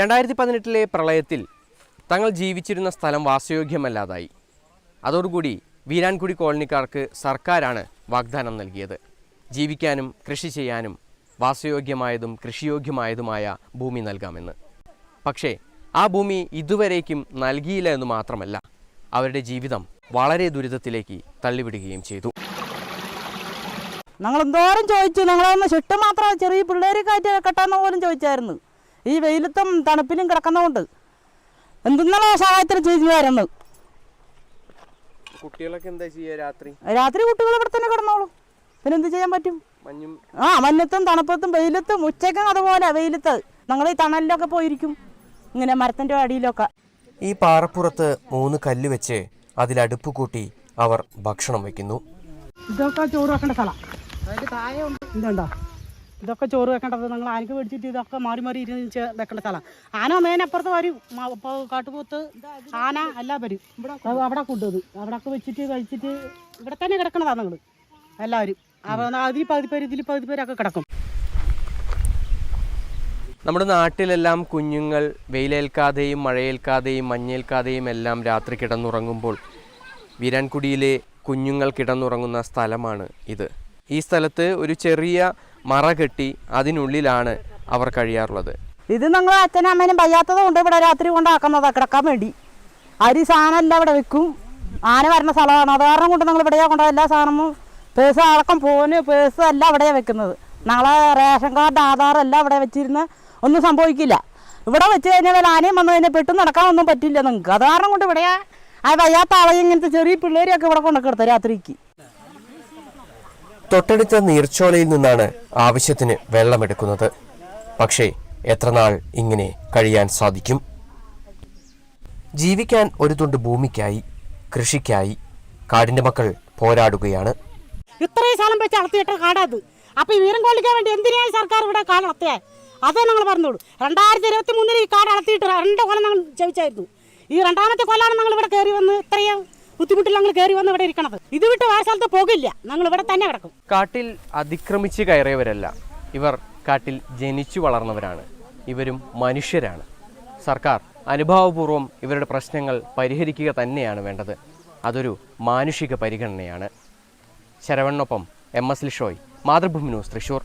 2018 പ്രളയത്തിൽ തങ്ങൾ ജീവിച്ചിരുന്ന സ്ഥലം വാസയോഗ്യമല്ലാതായി. അതോടുകൂടി വീരാൻകുടി കോളനിക്കാർക്ക് സർക്കാരാണ് വാഗ്ദാനം നൽകിയത്. ജീവിക്കാനും കൃഷി ചെയ്യാനും വാസയോഗ്യമായതും കൃഷിയോഗ്യമായതുമായ ഭൂമി നൽകാമെന്ന്. പക്ഷേ ആ ഭൂമി ഇതുവരേക്കും നൽകിയില്ല എന്ന് മാത്രമല്ല, അവരുടെ ജീവിതം വളരെ ദുരിതത്തിലേക്ക് തള്ളിവിടുകയും ചെയ്തു. ഞങ്ങൾ എന്തോരം ചോദിച്ചു, ഞങ്ങളൊന്ന് ചുട്ട് മാത്രം ചെറിയ പിള്ളേരൊക്കെ കെട്ടാന്ന് പോലും ചോദിച്ചായിരുന്നു. ഈ വെയിലത്തും തണുപ്പിലും കിടക്കുന്നതുകൊണ്ട് എന്തെന്നാലോ സഹായത്തിന് ചെയ്തുമായിരുന്നു. കുട്ടികളൊക്കെ എന്താ ചെയ്യുക? രാത്രി കുട്ടികൾ ഇവിടെ തന്നെ കിടന്നോളും. പിന്നെ എന്ത് ചെയ്യാൻ പറ്റും? മഞ്ഞത്തും തണുപ്പത്തും വെയിലത്തും ഉച്ചയ്ക്കും അതുപോലെ വെയിലത്ത് ഞങ്ങൾ ഈ തണലിലൊക്കെ പോയിരിക്കും, ഇങ്ങനെ മരത്തിൻ്റെ അടിയിലൊക്കെ. ഈ പാറപ്പുറത്ത് 3 കല്ല് വെച്ച് അതിലടുപ്പ് കൂട്ടി അവർ ഭക്ഷണം വയ്ക്കുന്നു. ഇതൊക്കെ ചോറ് വെക്കേണ്ട സ്ഥലം. ഇതുണ്ടോ? ഇതൊക്കെ ചോറ് വെക്കേണ്ടത്. നിങ്ങൾ ആനക്ക് മേടിച്ചിട്ട് ഇതൊക്കെ മാറി മാറി ഇരുന്ന് വെക്കേണ്ട സ്ഥലം. ആന ഒന്നതിനപ്പുറത്ത് വരും, കാട്ടുപോത്ത് ആന എല്ലാം വരും. അവിടെ കൊണ്ടുവരും, അവിടെയൊക്കെ വെച്ചിട്ട് കഴിച്ചിട്ട് ഇവിടെ തന്നെ കിടക്കണതാണ് നിങ്ങൾ എല്ലാവരും. അതിൽ പകുതി പേര് ഇതിൽ പകുതി പേരൊക്കെ കിടക്കും. നമ്മുടെ നാട്ടിലെല്ലാം കുഞ്ഞുങ്ങൾ വെയിലേൽക്കാതെയും മഴയേൽക്കാതെയും മഞ്ഞേൽക്കാതെയും എല്ലാം രാത്രി കിടന്നുറങ്ങുമ്പോൾ വീരാൻകുടിയിലെ കുഞ്ഞുങ്ങൾ കിടന്നുറങ്ങുന്ന സ്ഥലമാണ് ഇത്. ഈ സ്ഥലത്ത് ഒരു ചെറിയ മറ കെട്ടി അതിനുള്ളിലാണ് അവർ കഴിയാറുള്ളത്. ഇത് ഞങ്ങൾ അച്ഛനും അമ്മേനും വയ്യാത്തത് കൊണ്ട് ഇവിടെ രാത്രി കൊണ്ടാക്കുന്നതാണ് കിടക്കാൻ വേണ്ടി. അരി സാധനം എല്ലാം ഇവിടെ വെക്കും. ആന വരുന്ന സ്ഥലമാണ്, അത് കാരണം കൊണ്ട് ഞങ്ങൾ ഇവിടെയാണ് കൊണ്ടുപോകും. എല്ലാ സാധനവും പേഴ്സ് അടക്കം ഫോന് പേഴ്സ് എല്ലാം ഇവിടെയാണ് വെക്കുന്നത്. ഞങ്ങളെ റേഷൻ കാർഡ് ആധാർ എല്ലാം ഇവിടെ വെച്ചിരുന്ന് ഒന്നും സംഭവിക്കില്ല. ഇവിടെ വെച്ച് കഴിഞ്ഞാൽ ആനയും വന്നു കഴിഞ്ഞാൽ പെട്ടെന്ന് നടക്കാനൊന്നും പറ്റില്ല നിങ്ങൾക്ക്. അത് കാരണം കൊണ്ട് ഇവിടെയാ ആ വയ്യാത്ത ആളെയും ഇങ്ങനത്തെ ചെറിയ പിള്ളേരെയൊക്കെ ഇവിടെ കൊണ്ടുക്കിടത്ത് രാത്രിക്ക്. തൊട്ടടുത്ത നീർച്ചോലയിൽ നിന്നാണ് ആവശ്യത്തിന് വെള്ളമെടുക്കുന്നത്. പക്ഷേ എത്ര നാൾ ഇങ്ങനെ കഴിയാൻ സാധിക്കും? ജീവിക്കാൻ ഒരു തുണ്ട് ഭൂമിക്കായി, കൃഷിക്കായി കാടിന്റെ മക്കൾ പോരാടുകയാണ്. ഇത്രയും സ്ഥലം വെച്ച് അളത്തിയിട്ട കാടാത്. അപ്പൊ ഈ വീരം കൊള്ളിക്കാൻ വേണ്ടി എന്തിനാണ് സർക്കാർ ഇവിടെ കാട് അളത്തിയ? അതേ ഞങ്ങൾ പറഞ്ഞോളൂ. 2023 ഈ കാട് അളത്തിയിട്ട് 2 കൊല്ലം ഞങ്ങൾ ജയിച്ചായിരുന്നു. ഈ 2ാമത്തെ കൊല്ലാണ് ഞങ്ങൾ ഇവിടെ കയറി വന്ന് ഇത്രയും ബുദ്ധിമുട്ടിൽ ഞങ്ങൾ കയറി വന്ന് ഇവിടെ ഇരിക്കണത്. ഇത് വിട്ട് വേറെ സ്ഥലത്ത് പോകില്ല, ഞങ്ങൾ ഇവിടെ തന്നെ കിടക്കും. കാട്ടിൽ അതിക്രമിച്ച് കയറിയവരല്ല ഇവർ, കാട്ടിൽ ജനിച്ചു വളർന്നവരാണ്. ഇവരും മനുഷ്യരാണ്. സർക്കാർ അനുഭാവപൂർവ്വം ഇവരുടെ പ്രശ്നങ്ങൾ പരിഹരിക്കുക തന്നെയാണ് വേണ്ടത്. അതൊരു മാനുഷിക പരിഗണനയാണ്. ശരവണ്ണൊപ്പം MS ലിഷോയ്, മാതൃഭൂമി ന്യൂസ്, തൃശ്ശൂർ.